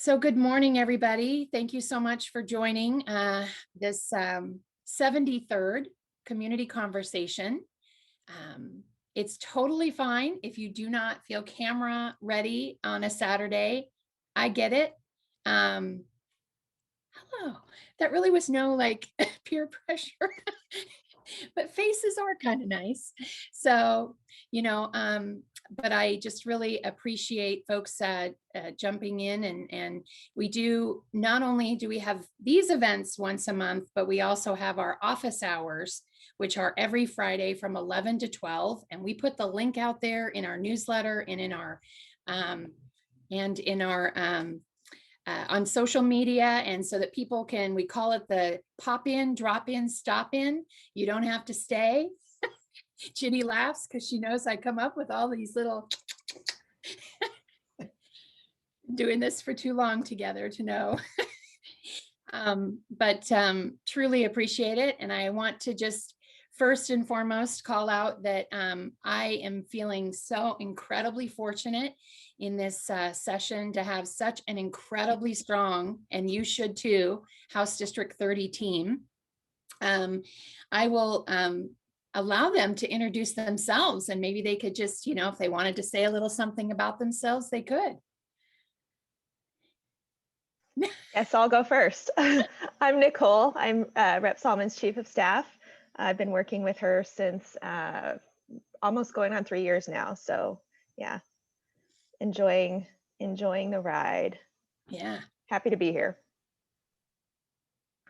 So good morning, everybody. Thank you so much for joining this 73rd community conversation. It's totally fine if you do not feel camera ready on a Saturday. I get it. Hello. That really was no peer pressure, but faces are kind of nice. So, but I just really appreciate folks jumping in, and we do, not only do we have these events once a month, but we also have our office hours, which are every Friday from 11 to 12. And we put the link out there in our newsletter and in our on social media. And so that people can, we call it the pop in, drop in, stop in. You don't have to stay. Ginny laughs because she knows I come up with all these little doing this for too long together to know. But truly appreciate it. And I want to just first and foremost call out that I am feeling so incredibly fortunate in this session to have such an incredibly strong, and you should too, House District 30 team. I will allow them to introduce themselves, and maybe they could just, if they wanted to say a little something about themselves, they could. Yes, I'll go first. I'm Nicole. I'm Rep. Sollman's Chief of Staff. I've been working with her since almost going on 3 years now. So yeah, enjoying the ride. Yeah. Happy to be here.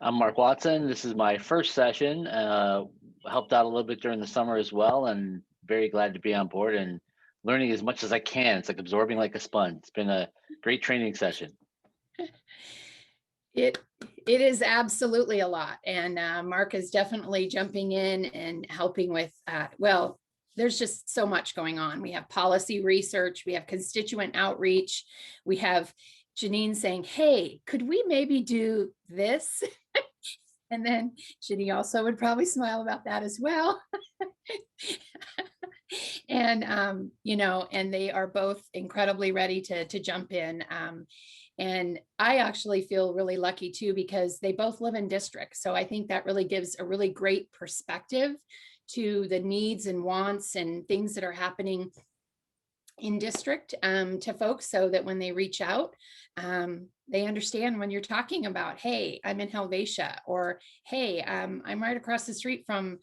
I'm Mark Watson. This is my first session. Helped out a little bit during the summer as well, and very glad to be on board and learning as much as I can. It's like absorbing like a sponge. It's been a great training session. It is absolutely a lot. And Mark is definitely jumping in and helping with, well, there's just so much going on. We have policy research, we have constituent outreach, we have Janeen saying, hey, could we maybe do this? And then Ginny also would probably smile about that as well. And, and they are both incredibly ready to jump in. And I actually feel really lucky too, because they both live in district. So I think that really gives a really great perspective to the needs and wants and things that are happening in district to folks, so that when they reach out, they understand when you're talking about, hey, I'm in Helvetia, or hey, I'm right across the street from,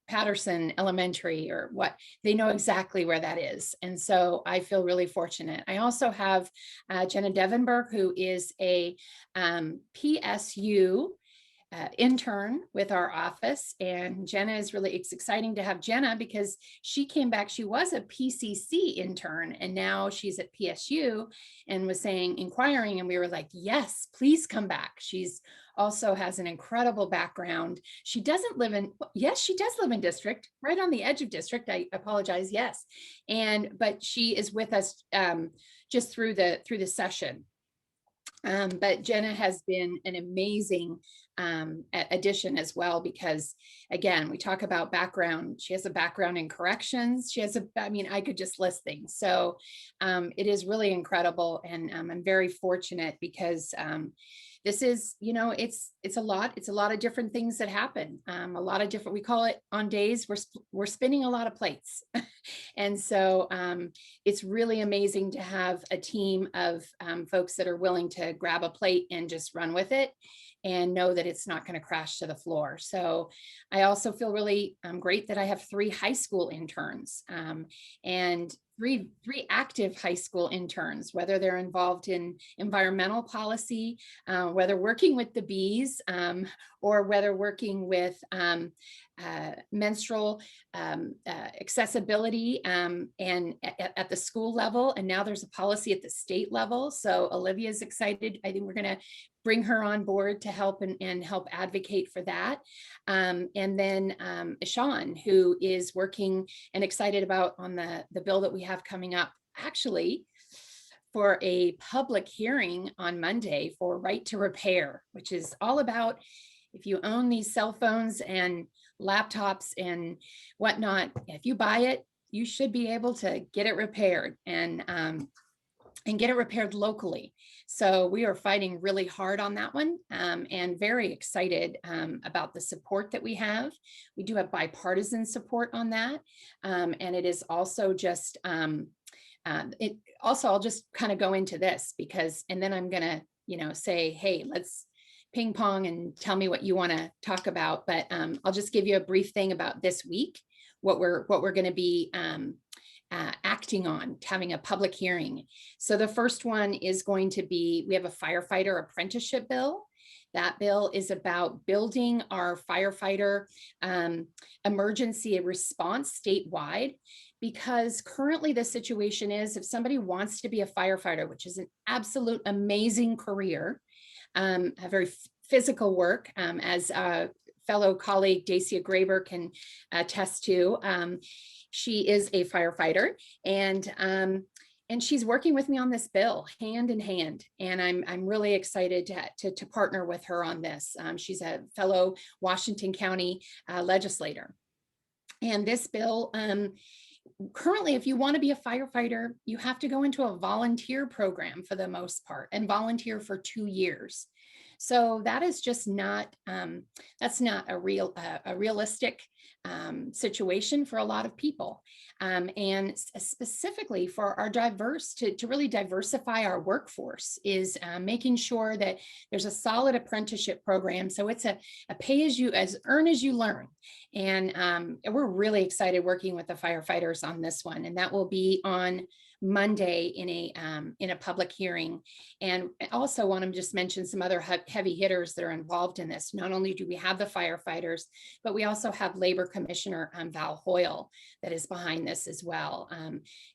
Patterson Elementary, or what, they know exactly where that is. And so I feel really fortunate. I also have Jenna Devenberg, who is a PSU intern with our office. And Jenna is really, it's exciting to have Jenna because she came back, she was a PCC intern, and now she's at PSU, and was inquiring, and we were like, yes, please come back. She's also has an incredible background. She doesn't live in, yes, she does live in district, right on the edge of district. I apologize. Yes. But she is with us just through the session. But Jenna has been an amazing addition as well, because again, we talk about background. She has a background in corrections. She has I could just list things. So it is really incredible. And I'm very fortunate because this is, it's a lot of different things that happen. A lot of different, we call it on days, we're spinning a lot of plates. And so it's really amazing to have a team of folks that are willing to grab a plate and just run with it and know that it's not going to crash to the floor. So I also feel really great that I have 3 high school interns and three active high school interns, whether they're involved in environmental policy, whether working with the bees, or whether working with menstrual accessibility and at the school level. And now there's a policy at the state level. So Olivia's excited. I think we're going to bring her on board to help and help advocate for that. And then Sean, who is working and excited about on the bill that we have coming up, actually for a public hearing on Monday for right to repair, which is all about if you own these cell phones and laptops and whatnot, if you buy it, you should be able to get it repaired. And and get it repaired locally. So we are fighting really hard on that one, and very excited about the support that we have. We do have bipartisan support on that. And it is also just, I'll just kind of go into this because, and then I'm gonna, say, hey, let's ping pong and tell me what you want to talk about. But I'll just give you a brief thing about this week, what we're going to be acting on, having a public hearing. So the first one is going to be, we have a firefighter apprenticeship bill. That bill is about building our firefighter emergency response statewide, because currently the situation is if somebody wants to be a firefighter, which is an absolute amazing career, a very physical work, as a fellow colleague, Dacia Graber, can attest to. She is a firefighter, and she's working with me on this bill hand in hand, and I'm really excited to partner with her on this. She's a fellow Washington County legislator, and this bill, currently, if you want to be a firefighter, you have to go into a volunteer program for the most part and volunteer for 2 years. So that is just not, that's not a realistic situation for a lot of people. And specifically for our to really diversify our workforce is making sure that there's a solid apprenticeship program. So it's a pay as you earn as you learn. And we're really excited working with the firefighters on this one. And that will be on Monday in a public hearing. And I also want to just mention some other heavy hitters that are involved in this. Not only do we have the firefighters, but we also have Labor Commissioner Val Hoyle that is behind this as well.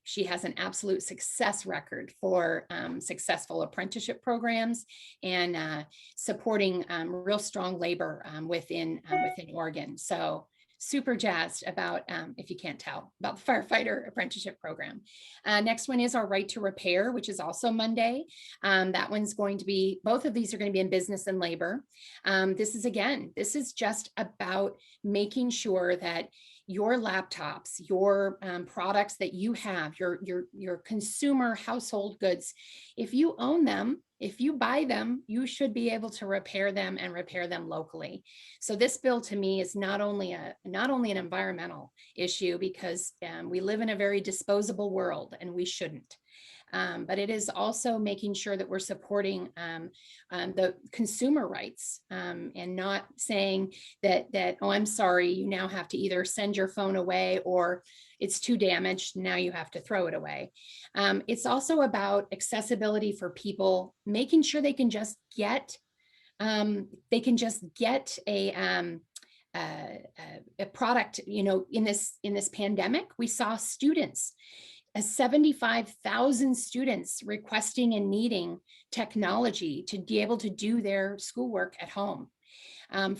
She has an absolute success record for successful apprenticeship programs and supporting real strong labor within Oregon. So super jazzed about, if you can't tell, about the firefighter apprenticeship program. Next one is our right to repair, which is also Monday. That one's going to be, both of these are going to be in business and labor. This is just about making sure that your laptops, your products that you have, your consumer household goods, if you own them, if you buy them, you should be able to repair them and repair them locally. So this bill to me is not only an environmental issue, because we live in a very disposable world and we shouldn't. But it is also making sure that we're supporting the consumer rights and not saying that, oh, I'm sorry, you now have to either send your phone away or it's too damaged, now you have to throw it away. It's also about accessibility for people, making sure they can just get a product. In this pandemic, we saw students, 75,000 students requesting and needing technology to be able to do their schoolwork at home.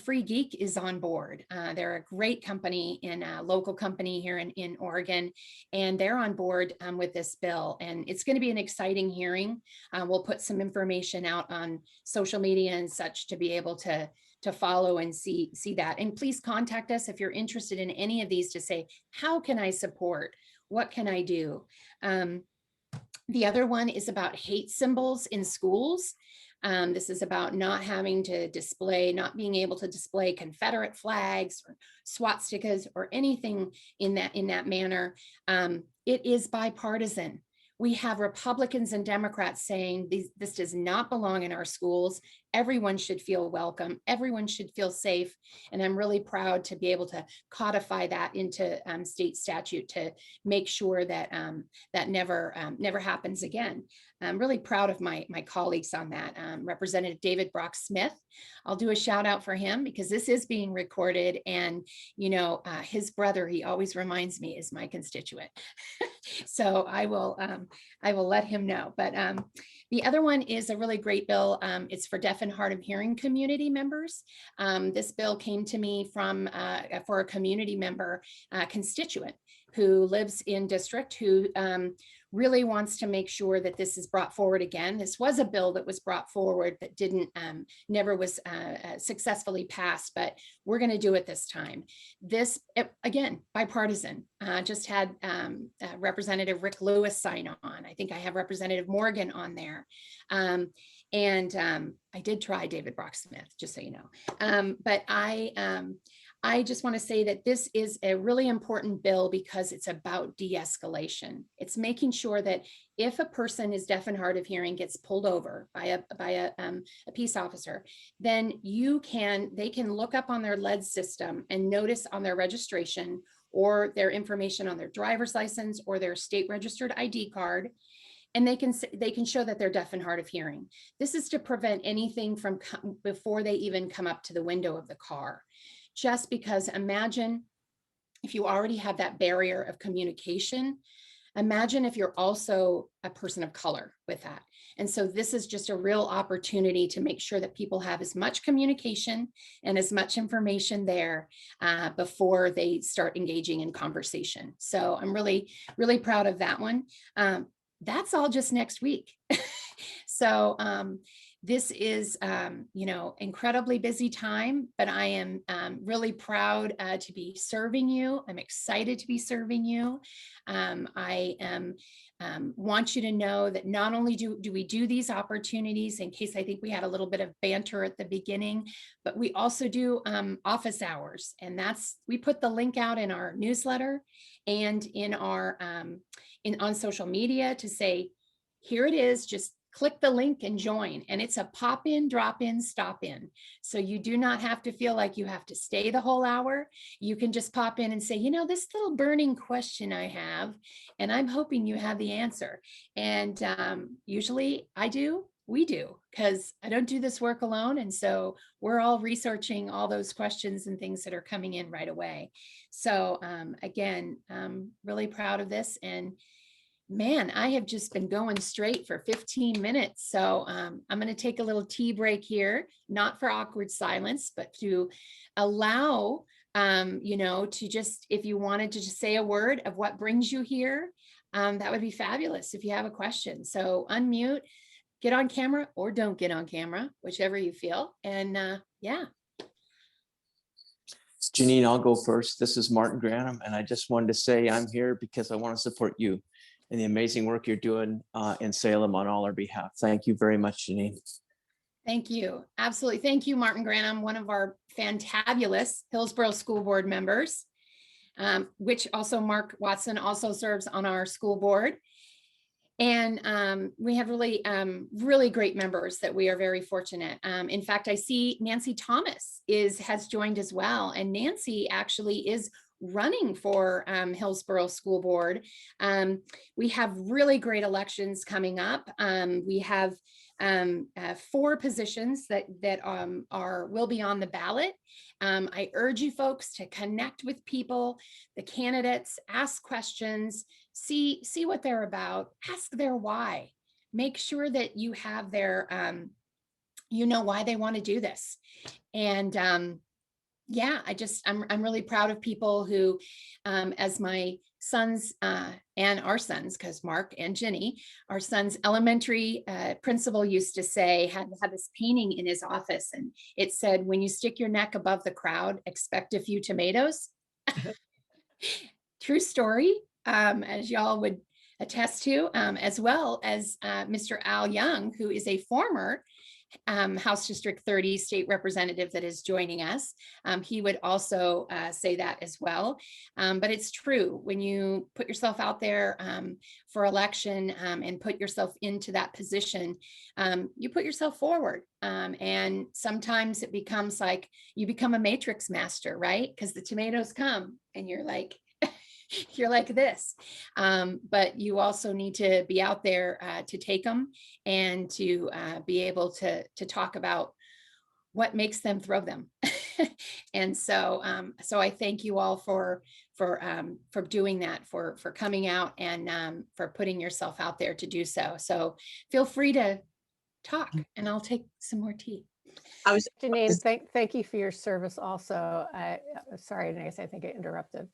Free Geek is on board. They're a great company, a local company here in Oregon, and they're on board with this bill. And it's going to be an exciting hearing. We'll put some information out on social media and such to be able to follow and see that. And please contact us if you're interested in any of these to say, how can I support? What can I do? The other one is about hate symbols in schools. This is about not being able to display Confederate flags or swastikas or anything in that manner. It is bipartisan. We have Republicans and Democrats saying this does not belong in our schools. Everyone should feel welcome. Everyone should feel safe. And I'm really proud to be able to codify that into state statute to make sure that that never happens again. I'm really proud of my colleagues on that. Representative David Brock Smith, I'll do a shout out for him because this is being recorded, and his brother, he always reminds me, is my constituent. So I will let him know. But the other one is a really great bill. It's for deaf and hard of hearing community members. This bill came to me for a community member constituent who lives in district, who really wants to make sure that this is brought forward again. This was a bill that was brought forward that never was successfully passed, but we're going to do it this time. This, again, bipartisan. Just had Representative Rick Lewis sign on. I think I have Representative Morgan on there. I did try David Brocksmith, just so you know. But I just want to say that this is a really important bill because it's about de-escalation. It's making sure that if a person is deaf and hard of hearing gets pulled over by a peace officer, then they can look up on their lead system and notice on their registration or their information on their driver's license or their state registered ID card, and they can show that they're deaf and hard of hearing. This is to prevent anything from before they even come up to the window of the car. Just because imagine if you already have that barrier of communication, imagine if you're also a person of color with that. And so this is just a real opportunity to make sure that people have as much communication and as much information there before they start engaging in conversation. So I'm really, really proud of that one. That's all just next week. So this is, incredibly busy time, but I am really proud to be serving you. I'm excited to be serving you. I want you to know that not only do we do these opportunities, in case I think we had a little bit of banter at the beginning, but we also do office hours. And we put the link out in our newsletter and in our on social media to say, here it is, just click the link and join. And it's a pop in, drop in, stop in. So you do not have to feel like you have to stay the whole hour. You can just pop in and say, this little burning question I have, and I'm hoping you have the answer. And usually we do, because I don't do this work alone. And so we're all researching all those questions and things that are coming in right away. So again, I'm really proud of this. And man, I have just been going straight for 15 minutes. So I'm going to take a little tea break here, not for awkward silence, but to allow, to just, if you wanted to just say a word of what brings you here, that would be fabulous if you have a question. So unmute, get on camera or don't get on camera, whichever you feel. And yeah. Janeen, I'll go first. This is Martin Granum, and I just wanted to say I'm here because I want to support you and the amazing work you're doing in Salem on all our behalf. Thank you very much, Janeen. Thank you. Absolutely. Thank you, Martin Granum, one of our fantabulous Hillsborough School Board members, which also Mark Watson also serves on our school board. And we have really, really great members that we are very fortunate. In fact, I see Nancy Thomas has joined as well. And Nancy actually is running for Hillsborough School Board. We have really great elections coming up. We have 4 positions that will be on the ballot. I urge you folks to connect with people, the candidates, ask questions, see what they're about, ask their why, make sure that you have their, why they want to do this. And yeah, I'm really proud of people who, as my sons and our sons, because Mark and Jenny, our son's elementary principal used to say, had this painting in his office, and it said, when you stick your neck above the crowd, expect a few tomatoes. True story, as y'all would attest to, as well as Mr. Al Young, who is a former House District 30 state representative that is joining us. He would also say that as well. But it's true, when you put yourself out there for election and put yourself into that position, you put yourself forward. And sometimes it becomes like you become a matrix master, right? Because the tomatoes come and you're like this, but you also need to be out there to take them and to be able to talk about what makes them throw them. And so I thank you all for doing that, for coming out and for putting yourself out there to do so. So feel free to talk, and I'll take some more tea. Janeen, thank you for your service also. Sorry, Denise, I think I interrupted.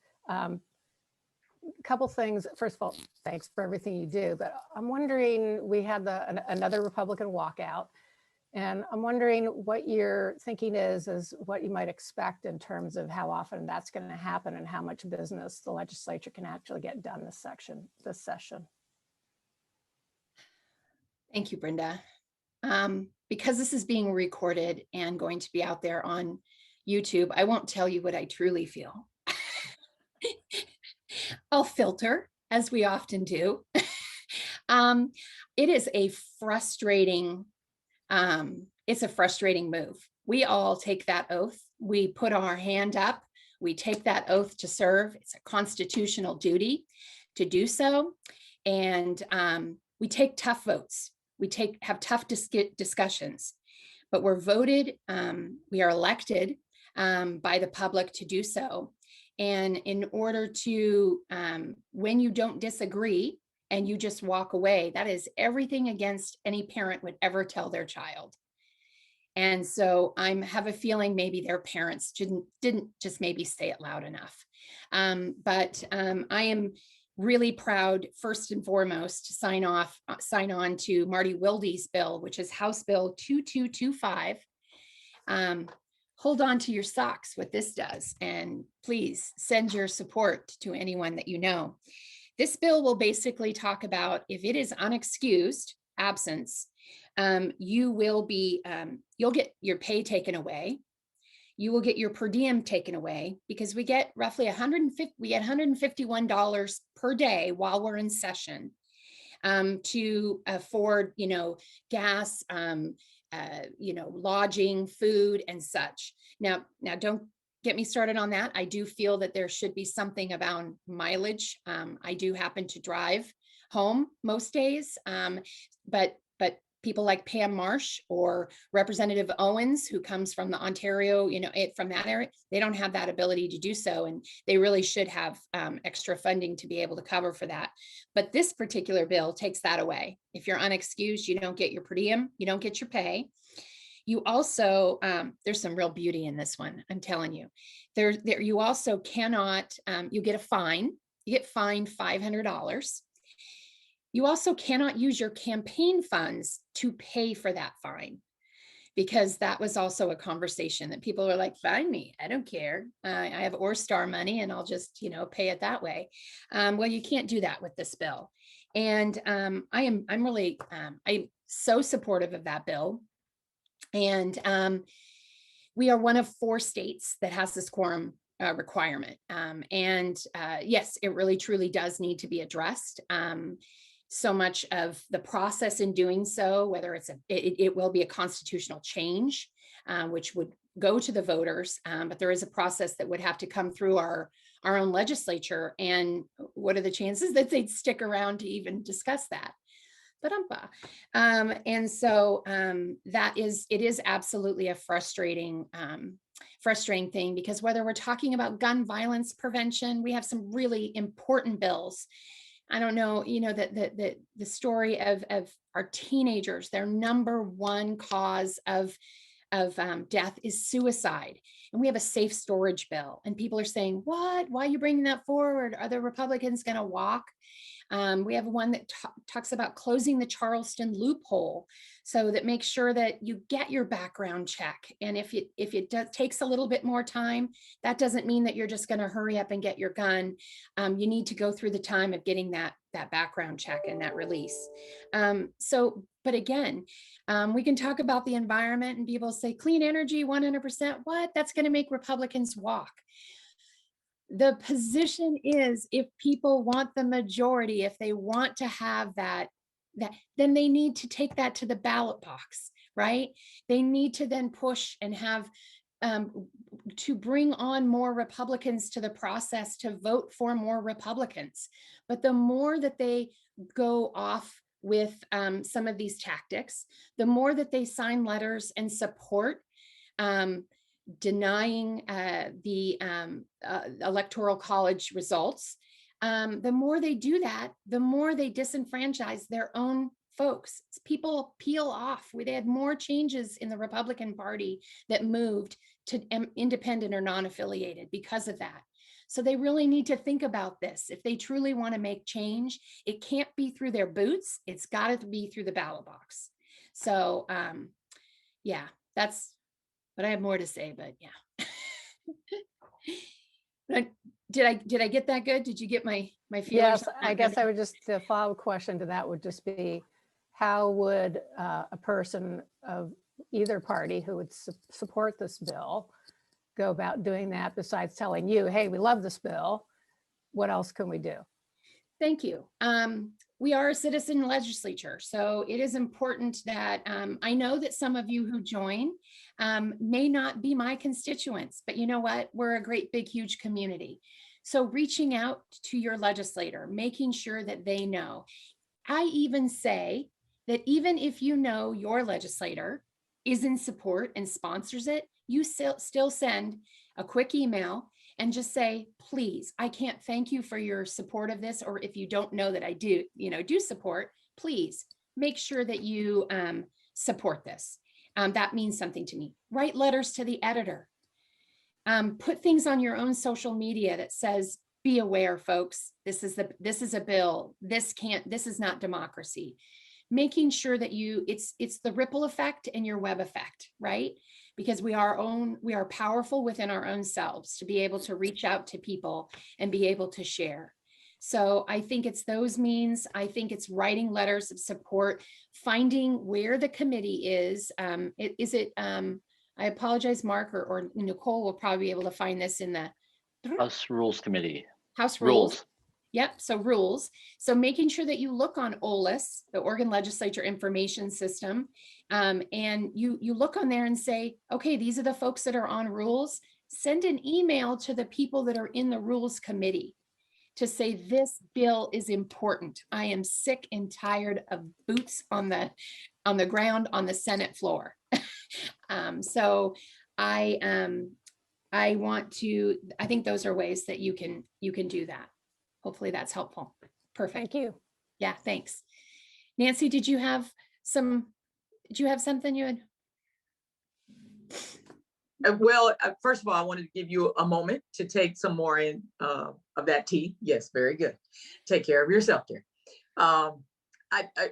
couple things. First of all, thanks for everything you do, but I'm wondering, we had another Republican walkout, and I'm wondering what your thinking is what you might expect in terms of how often that's going to happen and how much business the legislature can actually get done this session. Thank you, Brenda. Because this is being recorded and going to be out there on YouTube, I won't tell you what I truly feel. I'll filter, as we often do. It is a frustrating, it's a frustrating move. We all take that oath. We put our hand up. We take that oath to serve. It's a constitutional duty to do so. And we take tough votes. We have tough discussions, but we're voted, we are elected by the public to do so. And in order to, when you don't disagree and you just walk away, that is everything against any parent would ever tell their child. And so I have a feeling maybe their parents didn't just maybe say it loud enough. But I am really proud, first and foremost, to sign on to Marty Wilde's bill, which is House Bill 2225. Hold on to your socks, what this does, and please send your support to anyone that you know. This bill will basically talk about if it is unexcused absence, you will be, you'll get your pay taken away. You will get your per diem taken away, because we get roughly $151 per day while we're in session to afford, gas, lodging, food, and such. Now don't get me started on that. I do feel that there should be something about mileage. I do happen to drive home most days, but people like Pam Marsh or Representative Owens, who comes from the Ontario, from that area, they don't have that ability to do so. And they really should have extra funding to be able to cover for that. But this particular bill takes that away. If you're unexcused, you don't get your per diem, you don't get your pay. You also, there's some real beauty in this one, I'm telling you. You also cannot, you get a fine, you get fined $500. You also cannot use your campaign funds to pay for that fine, because that was also a conversation that people are like, fine me, I don't care. I have Orstar money and I'll just, pay it that way. Well, you can't do that with this bill. And I'm so supportive of that bill. And we are one of 4 states that has this quorum requirement. Yes, it really truly does need to be addressed. So much of the process in doing so, whether it will be a constitutional change, which would go to the voters, but there is a process that would have to come through our own legislature. And what are the chances that they'd stick around to even discuss that? And so it is absolutely a frustrating thing, because whether we're talking about gun violence prevention, we have some really important bills. I don't know, the story of our teenagers, their number one cause of death is suicide. And we have a safe storage bill, and people are saying, what, why are you bringing that forward? Are the Republicans going to walk? We have one that talks about closing the Charleston loophole, so that makes sure that you get your background check. And if it takes a little bit more time, that doesn't mean that you're just going to hurry up and get your gun. You need to go through the time of getting that background check and that release. But again, we can talk about the environment and people say clean energy, 100%. What? That's going to make Republicans walk. The position is, if people want the majority, if they want to have that, then they need to take that to the ballot box, right? They need to then push and have to bring on more Republicans to the process, to vote for more Republicans. But the more that they go off with some of these tactics, the more that they sign letters and support denying the electoral college results, the more they do that, the more they disenfranchise their own folks. People peel off. They had more changes in the Republican Party that moved to independent or non-affiliated because of that. So they really need to think about this. If they truly want to make change, it can't be through their boots. It's got to be through the ballot box. So yeah, that's, but I have more to say, but yeah. Did I get that good? Did you get my feelings? Yes, I guess I would just, the follow-up question to that would just be, how would a person of either party who would support this bill go about doing that, besides telling you, hey, we love this bill? What else can we do? Thank you. We are a citizen legislature, so it is important that I know that some of you who join may not be my constituents, but you know what? We're a great, big, huge community. So reaching out to your legislator, making sure that they know. I even say that even if you know your legislator is in support and sponsors it, you still send a quick email and just say, please, I can't thank you for your support of this. Or if you don't know that I do, do support, please make sure that you support this. That means something to me. Write letters to the editor. Put things on your own social media that says, be aware, folks, this is a bill. This is not democracy. Making sure that it's the ripple effect and your web effect, right? Because we are powerful within our own selves to be able to reach out to people and be able to share. So I think it's those means. I think it's writing letters of support, finding where the committee is. I apologize, Mark or Nicole will probably be able to find this in the House Rules Committee. House Rules. Yep, so rules. So making sure that you look on OLIS, the Oregon Legislature Information System, and you look on there and say, okay, these are the folks that are on rules. Send an email to the people that are in the Rules Committee to say, this bill is important. I am sick and tired of boots on the ground on the Senate floor. So I think those are ways that you can do that. Hopefully that's helpful. Perfect. Thank you. Yeah, thanks. Nancy, did you have something you had? Well, first of all, I wanted to give you a moment to take some more of that tea. Yes, very good. Take care of yourself, dear.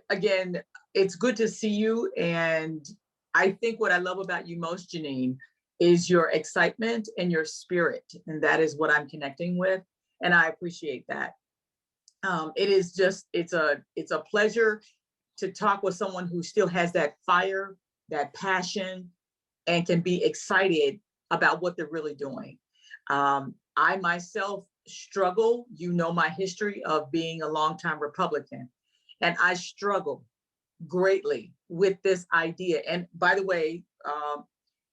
Again, it's good to see you. And I think what I love about you most, Janeen, is your excitement and your spirit. And that is what I'm connecting with. And I appreciate that. It's a pleasure to talk with someone who still has that fire, that passion, and can be excited about what they're really doing. I myself struggle, my history of being a longtime Republican, and I struggle greatly with this idea. And by the way,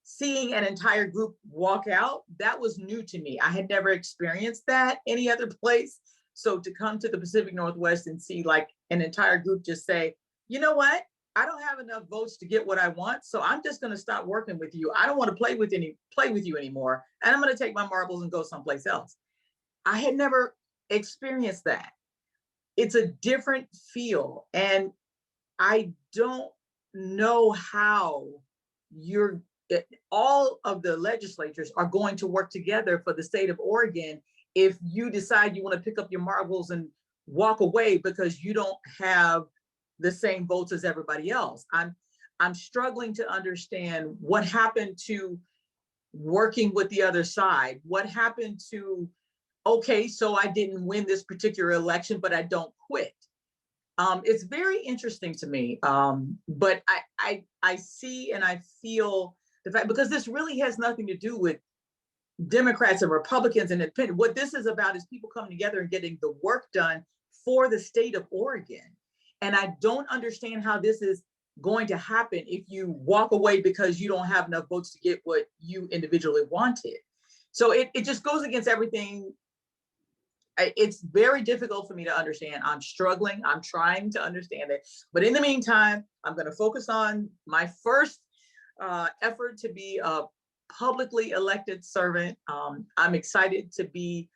seeing an entire group walk out, that was new to me. I had never experienced that any other place. So to come to the Pacific Northwest and see like an entire group just say, you know what? I don't have enough votes to get what I want. So I'm just going to stop working with you. I don't want to play with you anymore. And I'm going to take my marbles and go someplace else. I had never experienced that. It's a different feel. And I don't know how all of the legislatures are going to work together for the state of Oregon if you decide you want to pick up your marbles and walk away because you don't have the same votes as everybody else. I'm struggling to understand what happened to working with the other side. What happened to, okay, so I didn't win this particular election, but I don't quit. It's very interesting to me, but I see and I feel the fact, because this really has nothing to do with Democrats and Republicans and independents. What this is about is people coming together and getting the work done for the state of Oregon. And I don't understand how this is going to happen if you walk away because you don't have enough votes to get what you individually wanted. So it just goes against everything. It's very difficult for me to understand. I'm struggling. I'm trying to understand it. But in the meantime, I'm going to focus on my first effort to be a publicly elected servant. I'm excited to be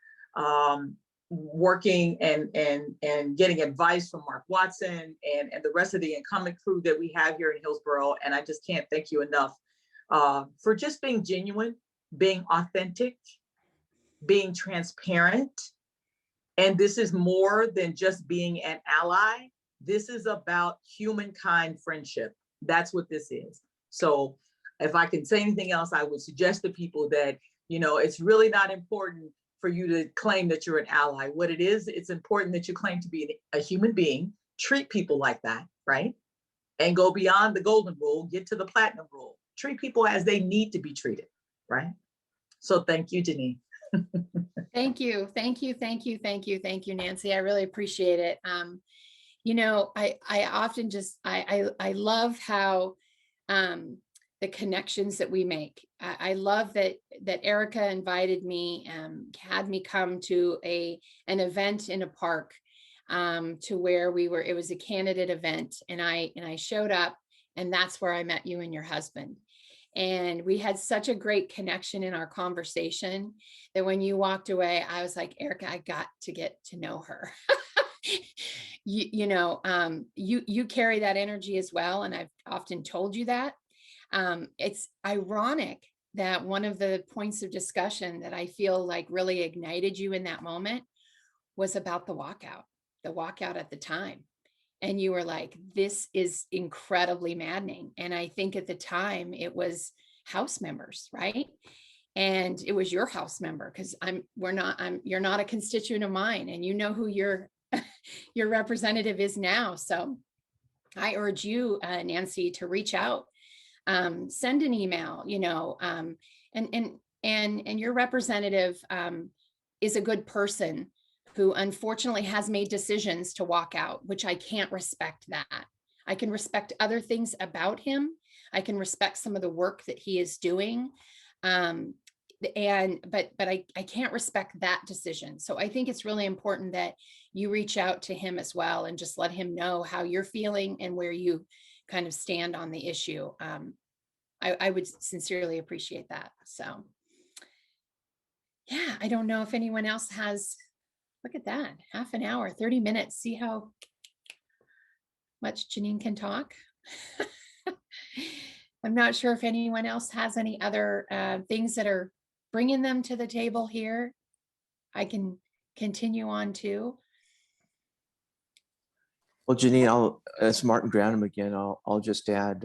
working and getting advice from Mark Watson and the rest of the incumbent crew that we have here in Hillsborough. And I just can't thank you enough for just being genuine, being authentic, being transparent. And this is more than just being an ally. This is about humankind friendship. That's what this is. So if I can say anything else, I would suggest to people that, you know, it's really not important for you to claim that you're an ally. What it is, it's important that you claim to be a human being, treat people like that, right? And go beyond the golden rule, get to the platinum rule. Treat people as they need to be treated, right? So thank you, Janeen. Thank you. Thank you. Thank you. Thank you. Thank you, Nancy. I really appreciate it. You know, I often just, I love how the connections that we make. I love that Erica invited me, had me come to an event in a park, to where it was a candidate event, and I showed up, and that's where I met you and your husband. And we had such a great connection in our conversation that when you walked away, I was like, Erica, I got to get to know her. You carry that energy as well. And I've often told you that. It's ironic that one of the points of discussion that I feel like really ignited you in that moment was about the walkout at the time. And you were like, this is incredibly maddening. And I think at the time it was house members, right? And it was your house member, because you're not a constituent of mine, and you know who your representative is now. So I urge you, Nancy, to reach out, send an email, and your representative is a good person who unfortunately has made decisions to walk out, which I can't respect that. I can respect other things about him. I can respect some of the work that he is doing. But I can't respect that decision. So I think it's really important that you reach out to him as well and just let him know how you're feeling and where you kind of stand on the issue. I would sincerely appreciate that. So yeah, I don't know if anyone else has, look at that, half an hour, 30 minutes. See how much Janeen can talk. I'm not sure if anyone else has any other things that are bringing them to the table here. I can continue on too. Well, Janeen, as Martin Granum again, I'll just add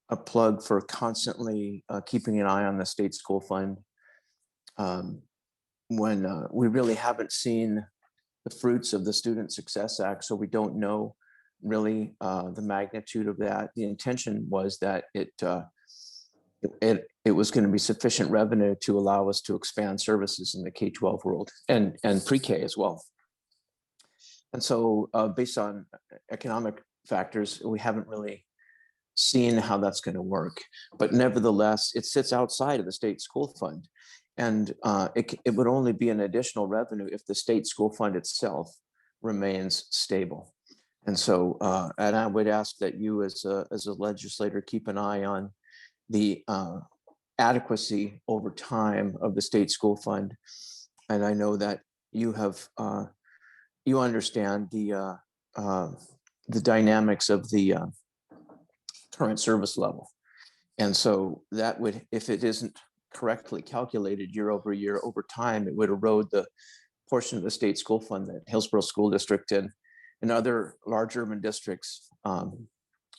a plug for constantly keeping an eye on the state school fund. When we really haven't seen the fruits of the Student Success Act, so we don't know really the magnitude of that. The intention was that it was going to be sufficient revenue to allow us to expand services in the K-12 world and pre-K as well. And so based on economic factors, we haven't really seen how that's going to work. But nevertheless, it sits outside of the state school fund. And it would only be an additional revenue if the state school fund itself remains stable. And so, and I would ask that you as a legislator keep an eye on the adequacy over time of the state school fund. And I know that you have, you understand the dynamics of the current service level. And so that would, if it isn't correctly calculated year over year over time, it would erode the portion of the state school fund that Hillsborough School District and other large urban districts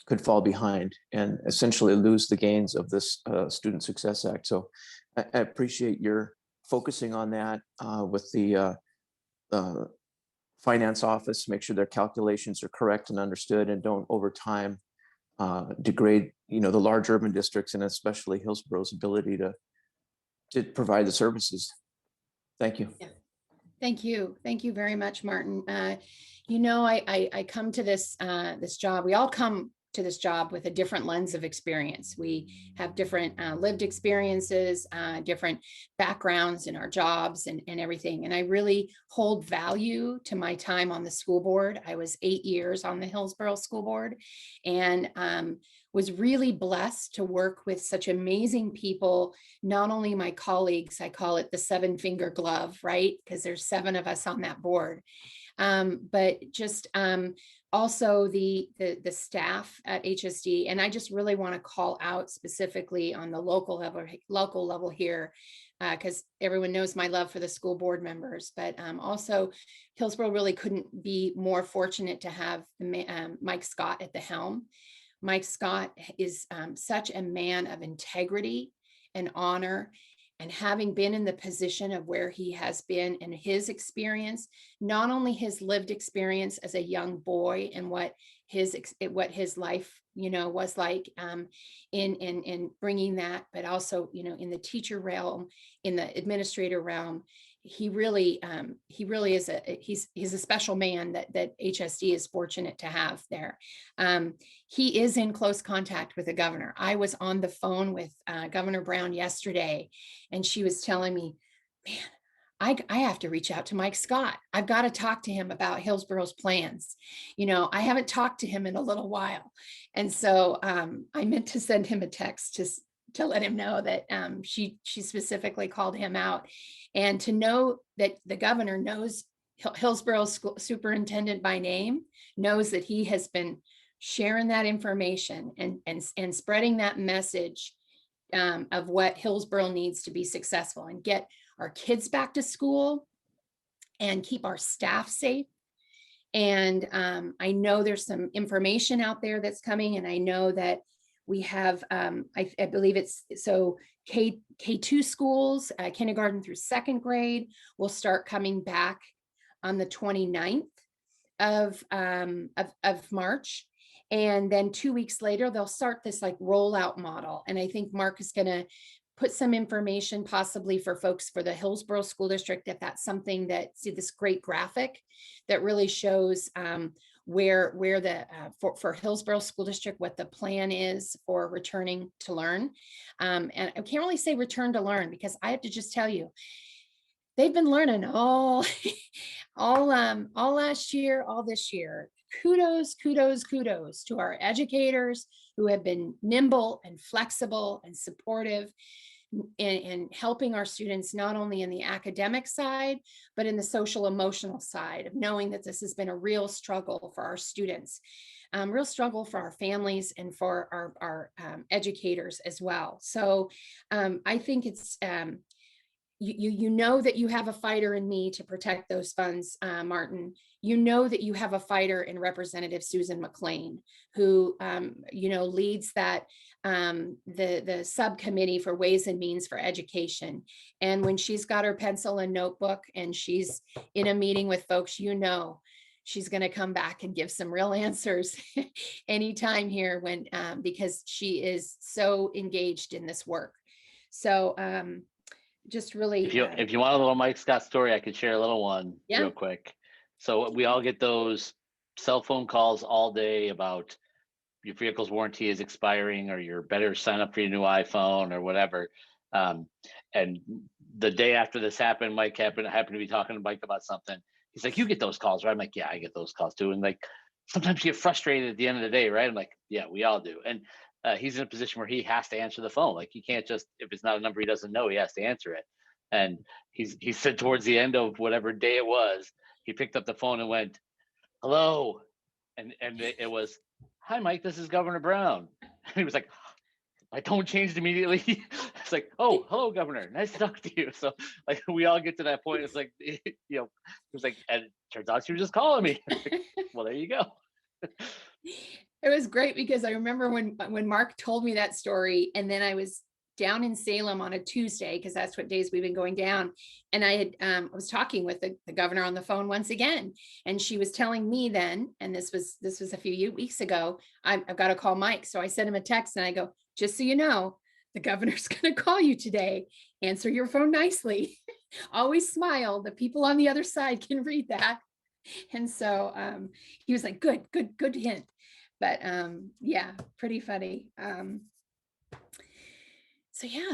could fall behind and essentially lose the gains of this Student Success Act. So I appreciate your focusing on that with the finance office, make sure their calculations are correct and understood and don't over time degrade, the large urban districts and especially Hillsborough's ability to provide the services. Thank you. Yeah. Thank you. Thank you very much, Martin. I come to this job. We all come to this job with a different lens of experience. We have different lived experiences, different backgrounds in our jobs and everything. And I really hold value to my time on the school board. I was 8 years on the Hillsborough School Board and was really blessed to work with such amazing people, not only my colleagues, I call it the 7-finger glove, right? Because there's 7 of us on that board. But just also the staff at HSD, and I just really want to call out specifically on the local level here, because everyone knows my love for the school board members, but also Hillsborough really couldn't be more fortunate to have Mike Scott at the helm. Mike Scott is such a man of integrity and honor, and having been in the position of where he has been and his experience, not only his lived experience as a young boy and what his life, was like in bringing that, but also, in the teacher realm, in the administrator realm, he really is he's a special man that HSD is fortunate to have there. He is in close contact with the governor. I was on the phone with Governor Brown yesterday, and she was telling me, man, I have to reach out to Mike Scott. I've got to talk to him about Hillsborough's plans. I haven't talked to him in a little while. And so I meant to send him a text to let him know that she specifically called him out, and to know that the governor knows Hillsborough superintendent by name, knows that he has been sharing that information and spreading that message of what Hillsborough needs to be successful and get our kids back to school and keep our staff safe. And I know there's some information out there that's coming, and I know that we have, I believe it's, so K2 schools, kindergarten through second grade, will start coming back on the 29th of March. And then 2 weeks later, they'll start this like rollout model. And I think Mark is going to put some information possibly for folks for the Hillsborough School District, if that's something that, see this great graphic that really shows where the for Hillsborough School District, what the plan is for returning to learn. And I can't really say return to learn, because I have to just tell you, they've been learning all last year, all this year. Kudos to our educators who have been nimble and flexible and supportive in helping our students, not only in the academic side, but in the social emotional side of knowing that this has been a real struggle for our students, real struggle for our families and for our educators as well. So I think it's, you know that you have a fighter in me to protect those funds, Martin. You know that you have a fighter in Representative Susan McLean, who leads that the subcommittee for Ways and Means for Education. And when she's got her pencil and notebook and she's in a meeting with folks, she's going to come back and give some real answers anytime here because she is so engaged in this work. So just really, if you want a little Mike Scott story, I could share a little one real quick. So we all get those cell phone calls all day about your vehicle's warranty is expiring, or you're better sign up for your new iPhone or whatever. And the day after this happened, Mike happened to be talking to Mike about something. He's like, you get those calls, right? I'm like, yeah, I get those calls too. And like, sometimes you get frustrated at the end of the day, right? I'm like, yeah, we all do. And he's in a position where he has to answer the phone. Like, he can't just, if it's not a number he doesn't know, he has to answer it. And he said towards the end of whatever day it was, he picked up the phone and went, hello. And it was, hi, Mike, this is Governor Brown. And he was like, my tone changed immediately. It's like, oh, hello, Governor. Nice to talk to you. So like, we all get to that point. It's like, it was like, and it turns out she was just calling me. Like, well, there you go. It was great because I remember when Mark told me that story, and then I was down in Salem on a Tuesday, because that's what days we've been going down. And I was talking with the governor on the phone once again, and she was telling me then, and this was a few weeks ago, I've got to call Mike. So I sent him a text and I go, just so you know, the governor's going to call you today. Answer your phone nicely. Always smile. The people on the other side can read that. And so he was like, good hint. But yeah, pretty funny.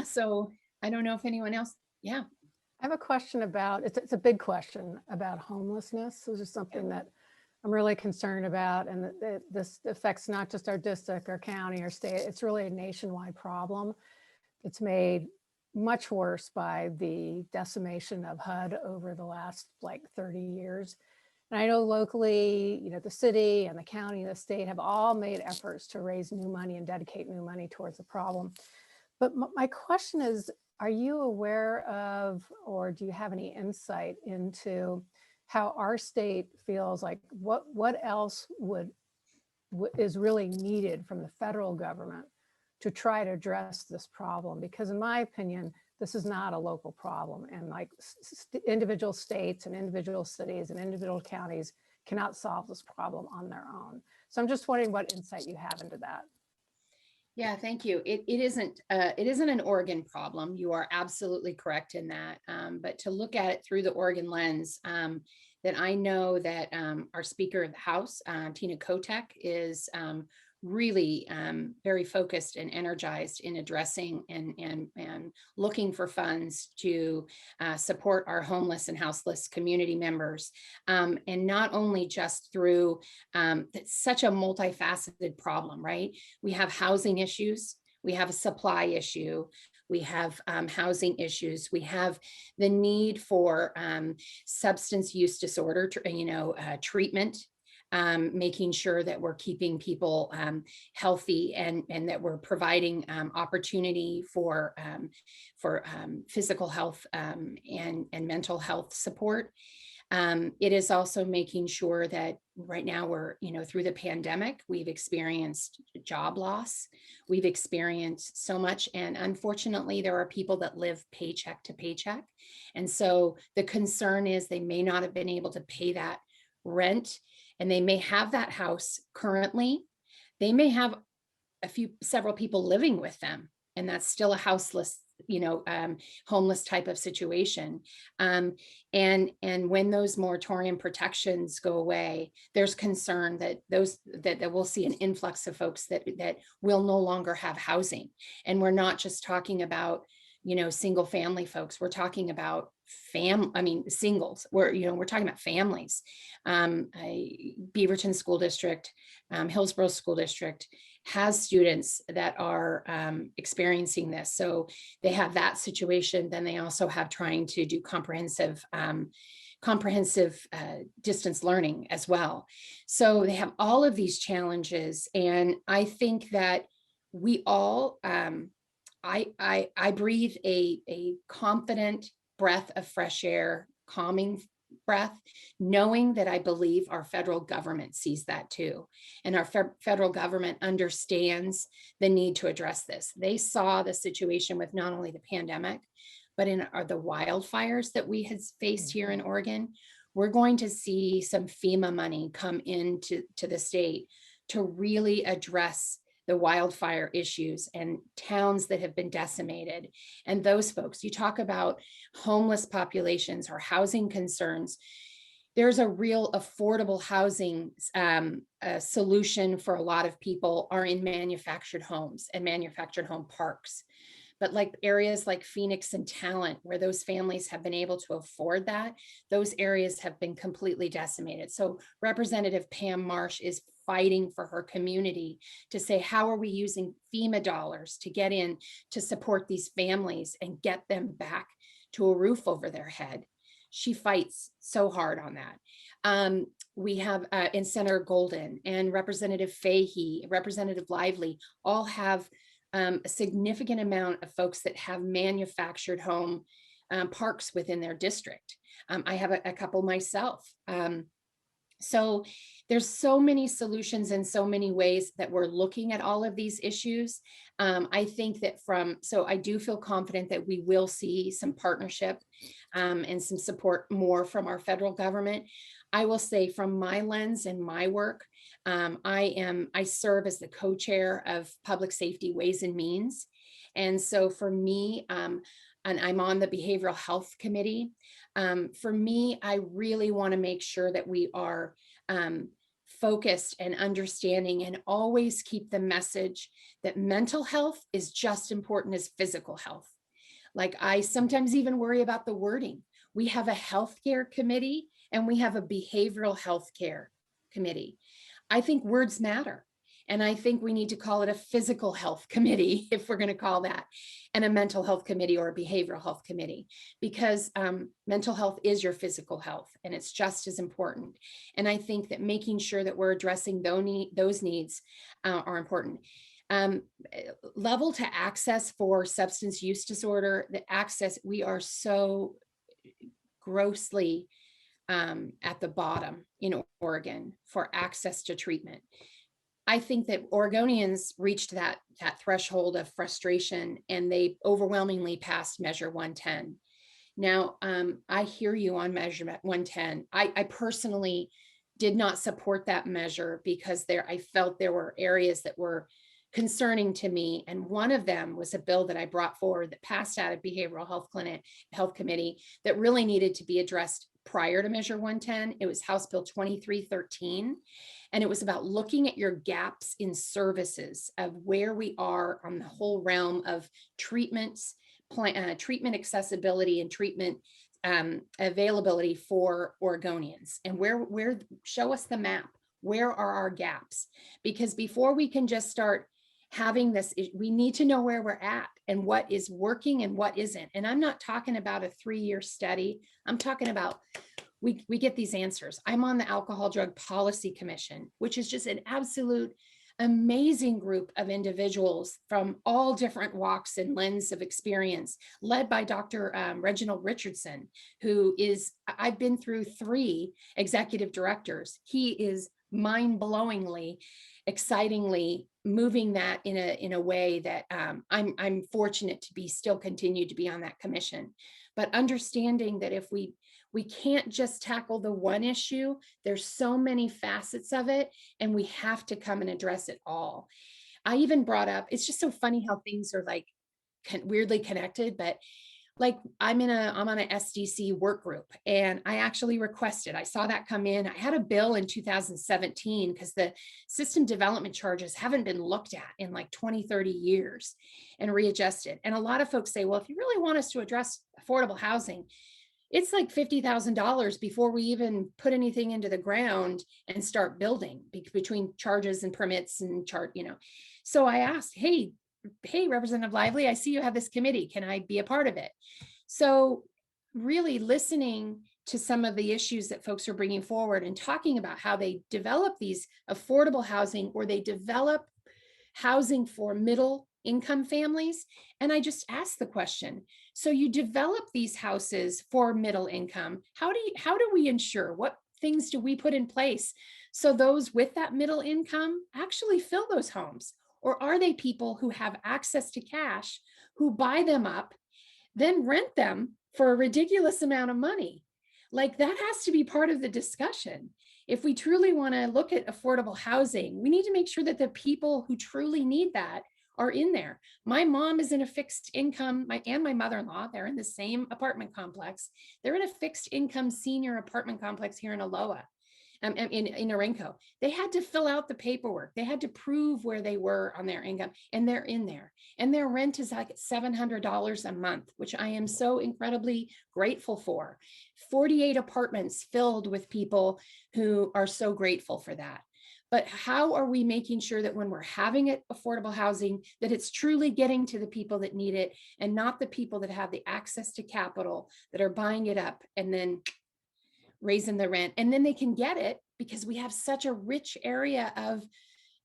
So I don't know if anyone else, I have a question about, it's a big question about homelessness. This is something that I'm really concerned about, and this affects not just our district, our county, our state. It's really a nationwide problem. It's made much worse by the decimation of HUD over the last like 30 years. And I know locally, the city and the county and the state have all made efforts to raise new money and dedicate new money towards the problem. But my question is, are you aware of, or do you have any insight into how our state feels like what else is really needed from the federal government to try to address this problem? Because in my opinion, this is not a local problem, and like individual states and individual cities and individual counties cannot solve this problem on their own. So I'm just wondering what insight you have into that. Yeah, thank you. It isn't an Oregon problem. You are absolutely correct in that. But to look at it through the Oregon lens, that I know that our Speaker of the House, Tina Kotek, is really very focused and energized in addressing and looking for funds to support our homeless and houseless community members. And not only just through such a multifaceted problem, right? We have housing issues, we have a supply issue, we have housing issues, we have the need for substance use disorder, treatment, making sure that we're keeping people healthy and that we're providing opportunity for physical health and mental health support. It is also making sure that right now we're, through the pandemic, we've experienced job loss. We've experienced so much. And unfortunately, there are people that live paycheck to paycheck. And so the concern is they may not have been able to pay that rent, and they may have that house currently. They may have several people living with them, and that's still a houseless, homeless type of situation. And when those moratorium protections go away, there's concern that we'll see an influx of folks that will no longer have housing. And we're not just talking about, single family folks. We're talking about singles. We're talking about families. Beaverton School District, Hillsborough School District has students that are experiencing this. So they have that situation. Then they also have trying to do comprehensive distance learning as well. So they have all of these challenges. And I think that we all, I breathe a confident breath of fresh air, calming breath, knowing that I believe our federal government sees that too. And our federal government understands the need to address this. They saw the situation with not only the pandemic, but in the wildfires that we had faced here in Oregon. We're going to see some FEMA money come into the state to really address the wildfire issues and towns that have been decimated. And those folks, you talk about homeless populations or housing concerns, there's a real affordable housing solution for a lot of people are in manufactured homes and manufactured home parks. But like areas like Phoenix and Talent, where those families have been able to afford that, those areas have been completely decimated. So Representative Pam Marsh is fighting for her community to say, how are we using FEMA dollars to get in to support these families and get them back to a roof over their head? She fights so hard on that. We have in Senator Golden and Representative Fahey, Representative Lively, all have a significant amount of folks that have manufactured home parks within their district. I have a couple myself. So there's so many solutions and so many ways that we're looking at all of these issues. I think that so I do feel confident that we will see some partnership and some support more from our federal government. I will say from my lens and my work, I serve as the co-chair of Public Safety Ways and Means. And so for me, and I'm on the Behavioral Health Committee. For me, I really want to make sure that we are focused and understanding and always keep the message that mental health is just important as physical health. Like I sometimes even worry about the wording. We have a healthcare committee and we have a behavioral health care committee. I think words matter. And I think we need to call it a physical health committee, if we're going to call that, and a mental health committee or a behavioral health committee, because mental health is your physical health, and it's just as important. And I think that making sure that we're addressing those needs are important. Level to access for substance use disorder, the access, we are so grossly at the bottom in Oregon for access to treatment. I think that Oregonians reached that threshold of frustration, and they overwhelmingly passed Measure 110. Now, I hear you on Measure 110. I personally did not support that measure because I felt there were areas that were concerning to me. And one of them was a bill that I brought forward that passed out of Behavioral Health Committee that really needed to be addressed prior to Measure 110. It was House Bill 2313. And it was about looking at your gaps in services of where we are on the whole realm of treatments, treatment accessibility and treatment availability for Oregonians. And where show us the map. Where are our gaps? Because before we can just start having this, we need to know where we're at and what is working and what isn't. And I'm not talking about a 3-year study. I'm talking about we get these answers. I'm on the Alcohol Drug Policy Commission, which is just an absolute amazing group of individuals from all different walks and lens of experience, led by Dr. Reginald Richardson, who is, I've been through 3 executive directors. He is mind-blowingly, excitingly moving that in a way that I'm fortunate to be still continue to be on that commission. But understanding that if we can't just tackle the one issue, there's so many facets of it, and we have to come and address it all. I even brought up, it's just so funny how things are like weirdly connected, but like I'm on an SDC work group, and I actually requested, I saw that come in. I had a bill in 2017 because the system development charges haven't been looked at in like 20, 30 years and readjusted. And a lot of folks say, well, if you really want us to address affordable housing, it's like $50,000 before we even put anything into the ground and start building between charges and permits and So I asked, hey, Representative Lively, I see you have this committee. Can I be a part of it? So really listening to some of the issues that folks are bringing forward and talking about how they develop these affordable housing, or they develop housing for middle income families. And I just asked the question, so you develop these houses for middle income. How do we ensure, what things do we put in place so those with that middle income actually fill those homes? Or are they people who have access to cash, who buy them up, then rent them for a ridiculous amount of money? Like, that has to be part of the discussion. If we truly want to look at affordable housing, we need to make sure that the people who truly need that are in there. My mom is in a fixed income, and my mother-in-law, they're in the same apartment complex. They're in a fixed income senior apartment complex here in Aloha. In Orenco. They had to fill out the paperwork. They had to prove where they were on their income, and they're in there. And their rent is like $700 a month, which I am so incredibly grateful for. 48 apartments filled with people who are so grateful for that. But how are we making sure that when we're having it affordable housing, that it's truly getting to the people that need it, and not the people that have the access to capital that are buying it up and then raising the rent, and then they can get it because we have such a rich area of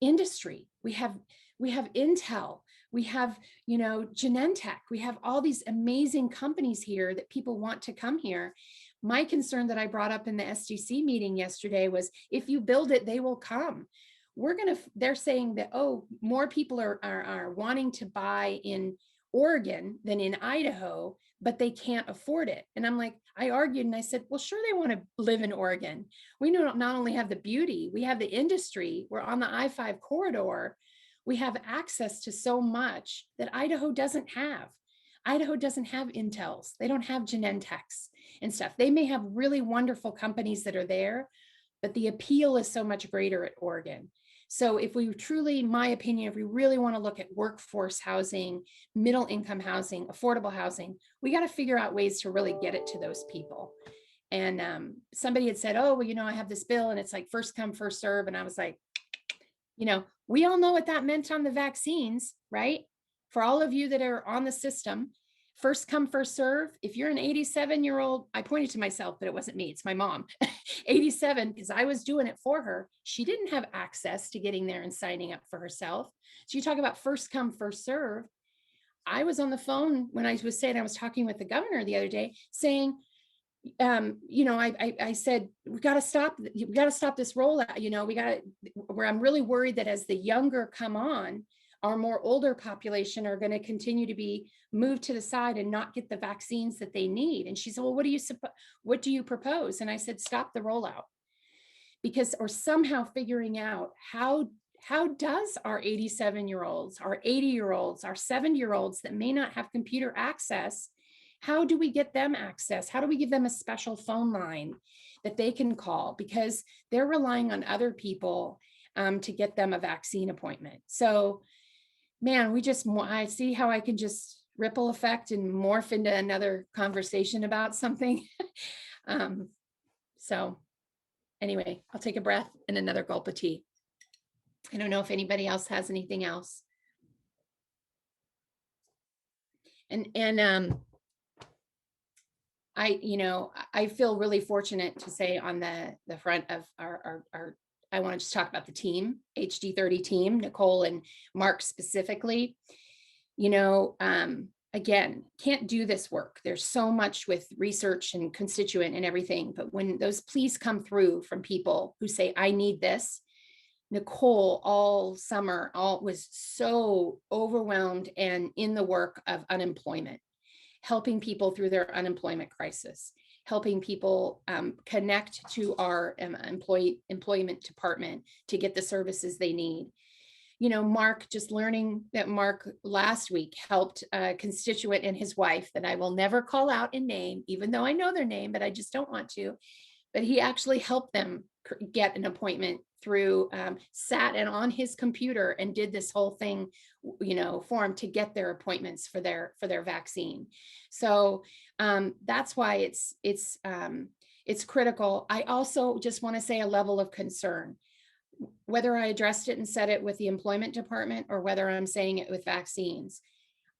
industry. We have Intel, we have, Genentech, we have all these amazing companies here that people want to come here. My concern that I brought up in the SDC meeting yesterday was, if you build it, they will come. They're saying that, more people are wanting to buy in Oregon than in Idaho, but they can't afford it. And I'm like, I argued and I said, well, sure, they want to live in Oregon. We not only have the beauty, we have the industry. We're on the I-5 corridor. We have access to so much that Idaho doesn't have. Idaho doesn't have Intels. They don't have Genentechs and stuff. They may have really wonderful companies that are there, but the appeal is so much greater at Oregon. So if we truly, my opinion, if we really want to look at workforce housing, middle income housing, affordable housing, we got to figure out ways to really get it to those people. And somebody had said, I have this bill and it's like first come, first serve. And I was like, We all know what that meant on the vaccines, right? For all of you that are on the system, first come, first serve. If you're an 87-year-old, I pointed to myself, but it wasn't me, it's my mom, 87, because I was doing it for her. She didn't have access to getting there and signing up for herself. So you talk about first come, first serve. I was on the phone when I was talking with the governor the other day saying, I said, we got to stop this rollout. Where I'm really worried that as the younger come on, our more older population are going to continue to be moved to the side and not get the vaccines that they need. And she said, well, what do you propose? And I said, stop the rollout, or somehow figuring out how does our 87-year-olds, our 80-year-olds, our 70-year-olds that may not have computer access, how do we get them access? How do we give them a special phone line that they can call? Because they're relying on other people to get them a vaccine appointment. So, man, I see how I can just ripple effect and morph into another conversation about something. So anyway, I'll take a breath and another gulp of tea. I don't know if anybody else has anything else. And I feel really fortunate to say on the front of our I want to just talk about the team, HD30 team, Nicole and Mark specifically. Again, can't do this work. There's so much with research and constituent and everything, but when those pleas come through from people who say, I need this, Nicole all summer was so overwhelmed and in the work of unemployment, helping people through their unemployment crisis, helping people connect to our employment department to get the services they need. Mark, just learning that Mark last week helped a constituent and his wife that I will never call out in name, even though I know their name, but I just don't want to. But he actually helped them get an appointment through, sat and on his computer and did this whole thing, for them to get their appointments for their vaccine. So that's why it's critical. I also just want to say a level of concern, whether I addressed it and said it with the employment department or whether I'm saying it with vaccines.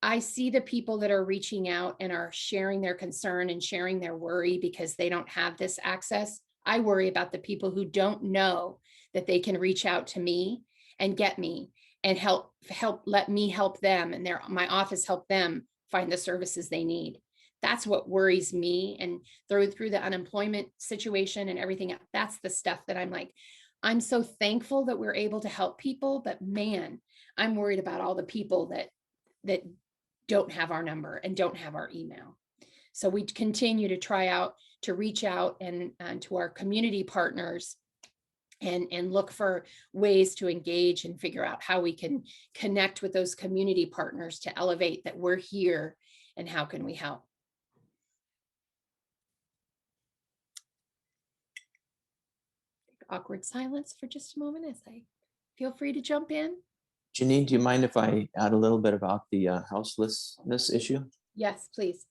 I see the people that are reaching out and are sharing their concern and sharing their worry because they don't have this access. I worry about the people who don't know that they can reach out to me and get me and let me help them and my office help them find the services they need. That's what worries me. And through the unemployment situation and everything, that's the stuff that I'm so thankful that we're able to help people, but man, I'm worried about all the people that don't have our number and don't have our email. So we continue to reach out and to our community partners and look for ways to engage and figure out how we can connect with those community partners to elevate that we're here and how can we help. Awkward silence for just a moment as I feel free to jump in. Janine, do you mind if I add a little bit about the houselessness issue? Yes, please.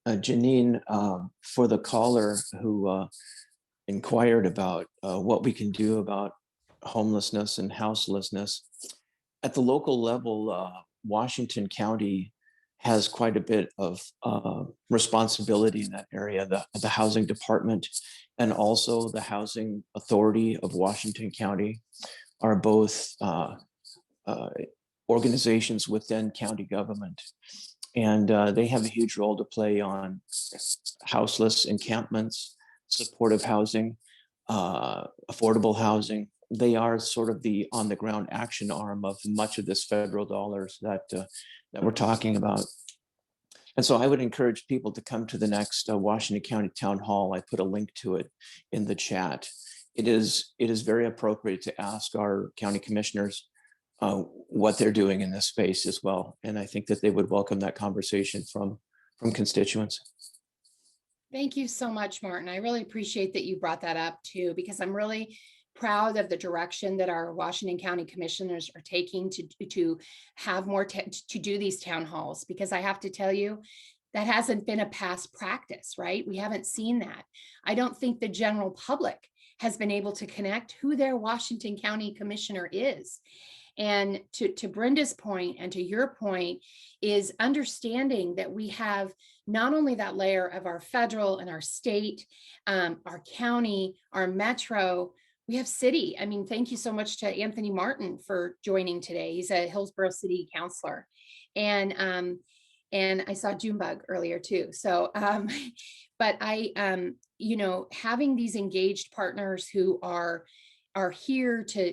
Janine, for the caller who inquired about what we can do about homelessness and houselessness, at the local level, Washington County has quite a bit of responsibility in that area. The housing department and also the housing authority of Washington County are both organizations within county government. And they have a huge role to play on houseless encampments, supportive housing, affordable housing. They are sort of the on-the-ground action arm of much of this federal dollars that we're talking about. And so I would encourage people to come to the next Washington County Town Hall. I put a link to it in the chat. It is very appropriate to ask our county commissioners what they're doing in this space as well. And I think that they would welcome that conversation from constituents. Thank you so much, Martin. I really appreciate that you brought that up too, because I'm really proud of the direction that our Washington County commissioners are taking to have more to do these town halls, because I have to tell you, that hasn't been a past practice, right? We haven't seen that. I don't think the general public has been able to connect who their Washington County Commissioner is. And to Brenda's point and to your point is understanding that we have not only that layer of our federal and our state, our county, our metro, we have city. I mean, thank you so much to Anthony Martin for joining today. He's a Hillsborough City Councilor. And I saw Junebug earlier too. So, but you know, having these engaged partners who are here to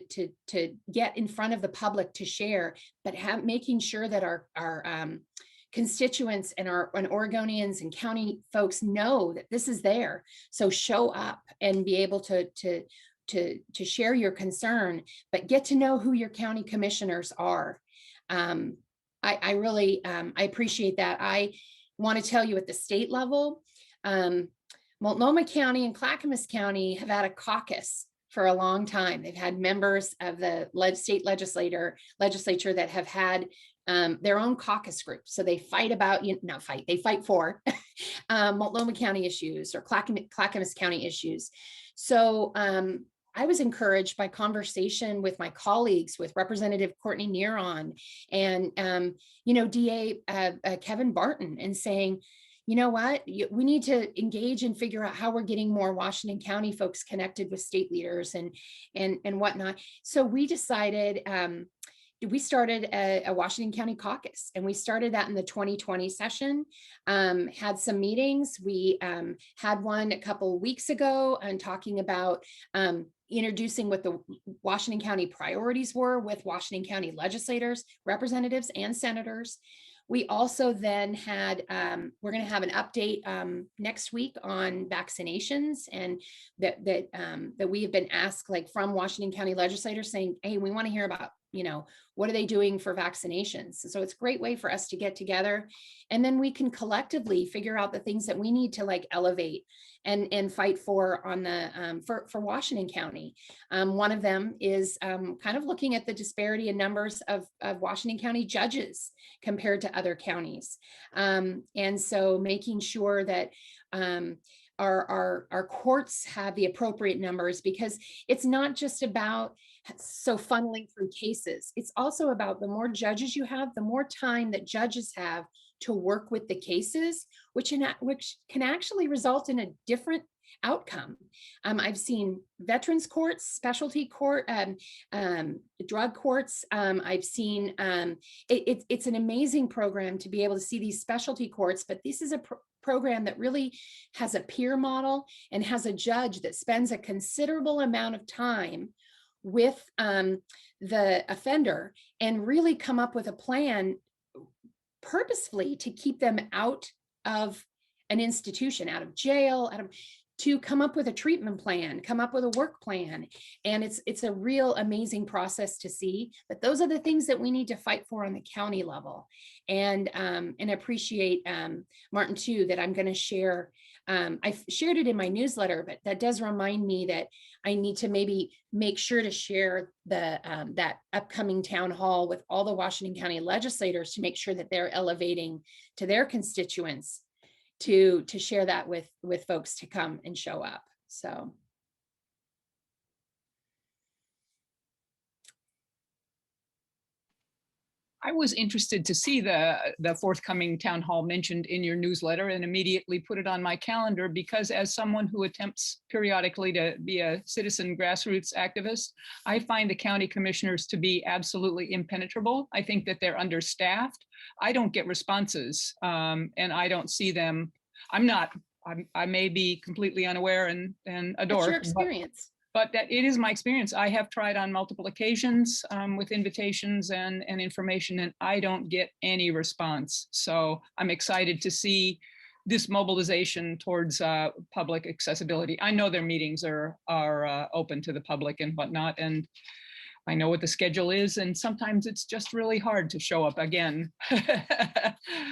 get in front of the public to share, but making sure that our constituents and Oregonians and county folks know that this is there. So show up and be able to share your concern, but get to know who your county commissioners are. I really I appreciate that. I want to tell you at the state level, Multnomah County and Clackamas County have had a caucus for a long time. They've had members of the state legislature that have had their own caucus group. So they fight about, they fight for Multnomah County issues or Clackamas County issues. So I was encouraged by conversation with my colleagues, with Representative Courtney Neron and, DA Kevin Barton, and saying, you know what, we need to engage and figure out how we're getting more Washington County folks connected with state leaders and whatnot. So we decided, we started a Washington County caucus, and we started that in the 2020 session, had some meetings. We had one a couple of weeks ago and talking about introducing what the Washington County priorities were with Washington County legislators, representatives, and senators. We also then had, we're going to have an update next week on vaccinations, and that we have been asked, like, from Washington County legislators saying, hey, we want to hear about, what are they doing for vaccinations? So it's a great way for us to get together, and then we can collectively figure out the things that we need to elevate and fight for on the for Washington County. One of them is kind of looking at the disparity in numbers of Washington County judges compared to other counties, and so making sure that our courts have the appropriate numbers, because it's not just about funneling through cases. It's also about the more judges you have, the more time that judges have to work with the cases, which can actually result in a different outcome. I've seen veterans courts, specialty court, drug courts. I've seen it's an amazing program to be able to see these specialty courts, but this is a program that really has a peer model and has a judge that spends a considerable amount of time with the offender and really come up with a plan purposefully to keep them out of an institution, out of jail, to come up with a treatment plan, come up with a work plan. And it's a real amazing process to see. But those are the things that we need to fight for on the county level. And appreciate, Martin, too, that I'm going to share. I've shared it in my newsletter, but that does remind me that I need to maybe make sure to share that upcoming town hall with all the Washington County legislators to make sure that they're elevating to their constituents to share that with folks to come and show up. So. I was interested to see the forthcoming town hall mentioned in your newsletter and immediately put it on my calendar, because as someone who attempts periodically to be a citizen grassroots activist, I find the county commissioners to be absolutely impenetrable. I think that they're understaffed. I don't get responses, and I don't see them. I may be completely unaware and a dork. What's your experience? But that it is my experience. I have tried on multiple occasions with invitations and information, and I don't get any response. So I'm excited to see this mobilization towards public accessibility. I know their meetings are open to the public and whatnot, and I know what the schedule is, and sometimes it's just really hard to show up again.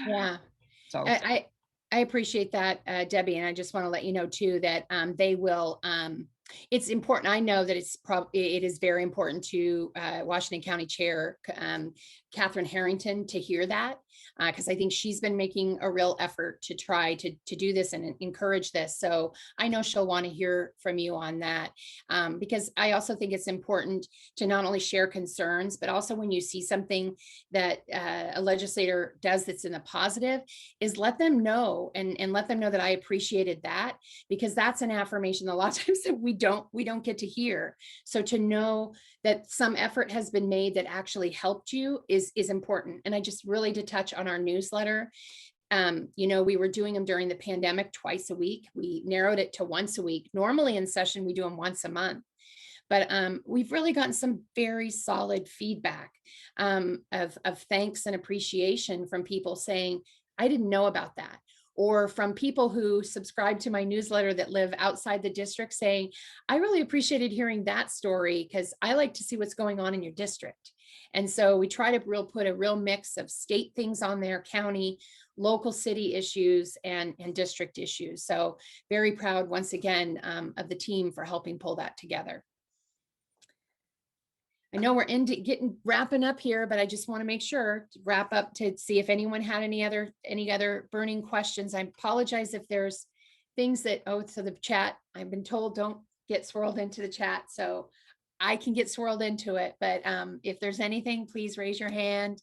Yeah. So I appreciate that, Debbie, and I just want to let you know too that they will. It's important. I know that it is very important to Washington County Chair Catherine Harrington to hear that, because I think she's been making a real effort to try to do this and encourage this. So I know she'll want to hear from you on that, because I also think it's important to not only share concerns, but also when you see something that a legislator does that's in the positive, is let them know and let them know that I appreciated that, because that's an affirmation a lot of times that we don't get to hear. So to know that some effort has been made that actually helped you is important. And I just really to touch on our newsletter. You know, we were doing them during the pandemic twice a week. We narrowed it to once a week. Normally in session, we do them once a month. But we've really gotten some very solid feedback of thanks and appreciation from people saying, I didn't know about that. Or from people who subscribe to my newsletter that live outside the district saying, I really appreciated hearing that story because I like to see what's going on in your district. And so we try to put a real mix of state things on there, county, local city issues, and district issues. So very proud once again of the team for helping pull that together. I know we're wrapping up here, but I just want to make sure to wrap up to see if anyone had any other burning questions. I apologize if there's things that, so the chat, I've been told don't get swirled into the chat, so I can get swirled into it. But if there's anything, please raise your hand,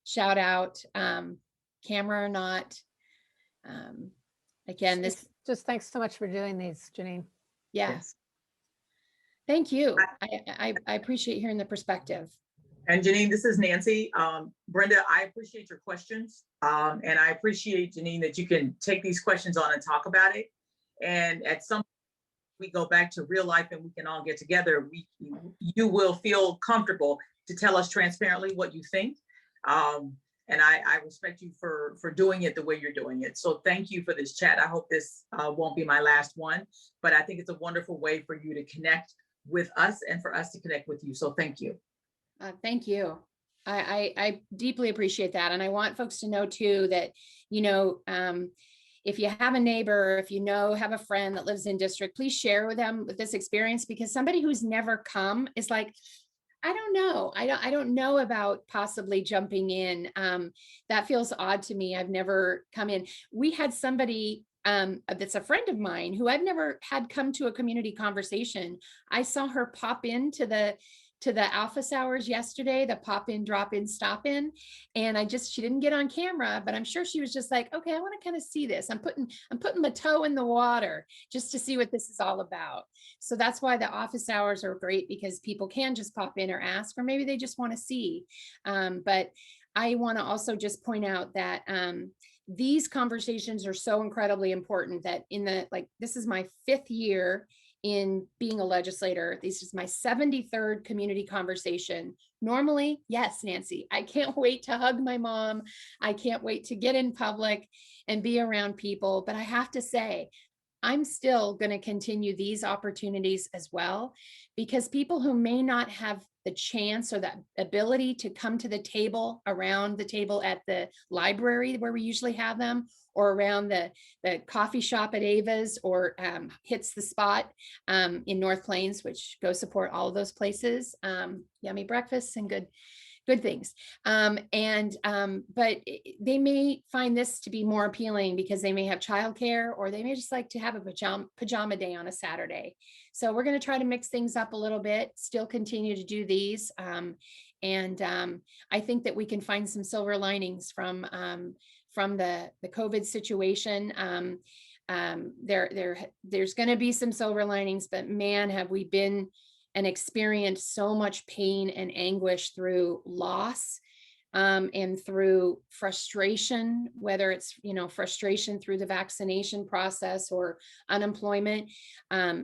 shout out, camera or not. Again, just thanks so much for doing these, Janeen. Yes. Thank you. I appreciate hearing the perspective. And Janeen, this is Nancy. Brenda, I appreciate your questions. And I appreciate, Janeen, that you can take these questions on and talk about it. And at some point, we go back to real life and we can all get together. You will feel comfortable to tell us transparently what you think. And I respect you for doing it the way you're doing it. So thank you for this chat. I hope this won't be my last one, but I think it's a wonderful way for you to connect with us and for us to connect with you. So thank you. Thank you. I deeply appreciate that. And I want folks to know too that, you know, if you have a neighbor, if you have a friend that lives in district, please share with them with this experience, because somebody who's never come is like, I don't know. I don't know about possibly jumping in. That feels odd to me. I've never come in. We had somebody that's a friend of mine who I've never had come to a community conversation. I saw her pop into the office hours yesterday, the pop in, drop in, stop in. And she didn't get on camera, but I'm sure she was just like, okay, I want to kind of see this. I'm putting my toe in the water just to see what this is all about. So that's why the office hours are great, because people can just pop in or ask, or maybe they just want to see. But I want to also just point out that these conversations are so incredibly important that this is my 5th year in being a legislator. This is my 73rd community conversation. Normally, yes, Nancy, I can't wait to hug my mom. I can't wait to get in public and be around people. But I have to say, I'm still going to continue these opportunities as well, because people who may not have the chance or that ability to come to the table, around the table at the library where we usually have them, or around the coffee shop at Ava's, or Hits the Spot in North Plains, which go support all of those places. Yummy breakfasts and good things. But they may find this to be more appealing because they may have childcare, or they may just like to have a pajama day on a Saturday. So we're going to try to mix things up a little bit, still continue to do these. I think that we can find some silver linings from the COVID situation. There's going to be some silver linings, but man, have we been and experienced so much pain and anguish through loss and through frustration, whether it's, frustration through the vaccination process or unemployment.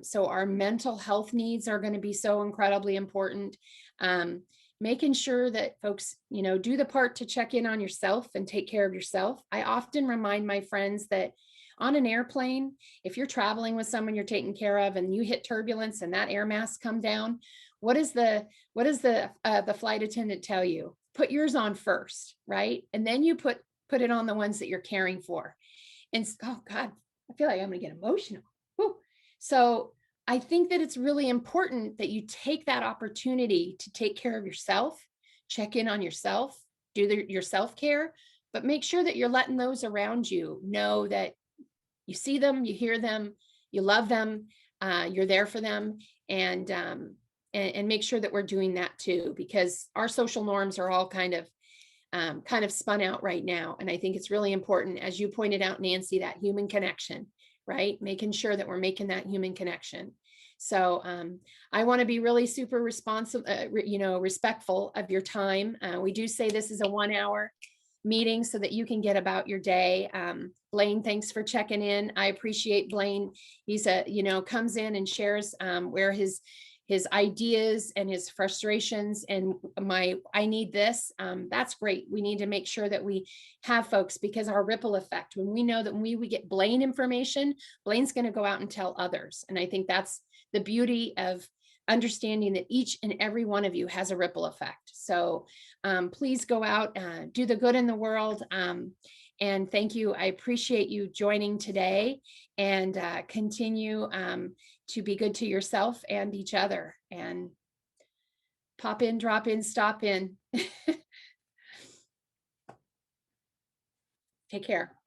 So our mental health needs are going to be so incredibly important. Making sure that folks, do the part to check in on yourself and take care of yourself. I often remind my friends that on an airplane, if you're traveling with someone you're taking care of and you hit turbulence and that air mask come down, what does the flight attendant tell you? Put yours on first, right? And then you put it on the ones that you're caring for. And oh God, I feel like I'm gonna get emotional. Woo. So I think that it's really important that you take that opportunity to take care of yourself, check in on yourself, do your self-care, but make sure that you're letting those around you know that you see them, you hear them, you love them, you're there for them, and make sure that we're doing that too, because our social norms are all kind of spun out right now. And I think it's really important, as you pointed out, Nancy, that human connection, right? Making sure that we're making that human connection. So I want to be really super responsive, respectful of your time. We do say this is a 1 hour meeting so that you can get about your day. Blaine, thanks for checking in. I appreciate Blaine. He's comes in and shares where his ideas and his frustrations and I need this. That's great. We need to make sure that we have folks, because our ripple effect, when we know that when we get Blaine information, Blaine's going to go out and tell others. And I think that's the beauty of understanding that each and every one of you has a ripple effect. So please go out, do the good in the world. And thank you. I appreciate you joining today, and continue to be good to yourself and each other, and pop in, drop in, stop in. Take care.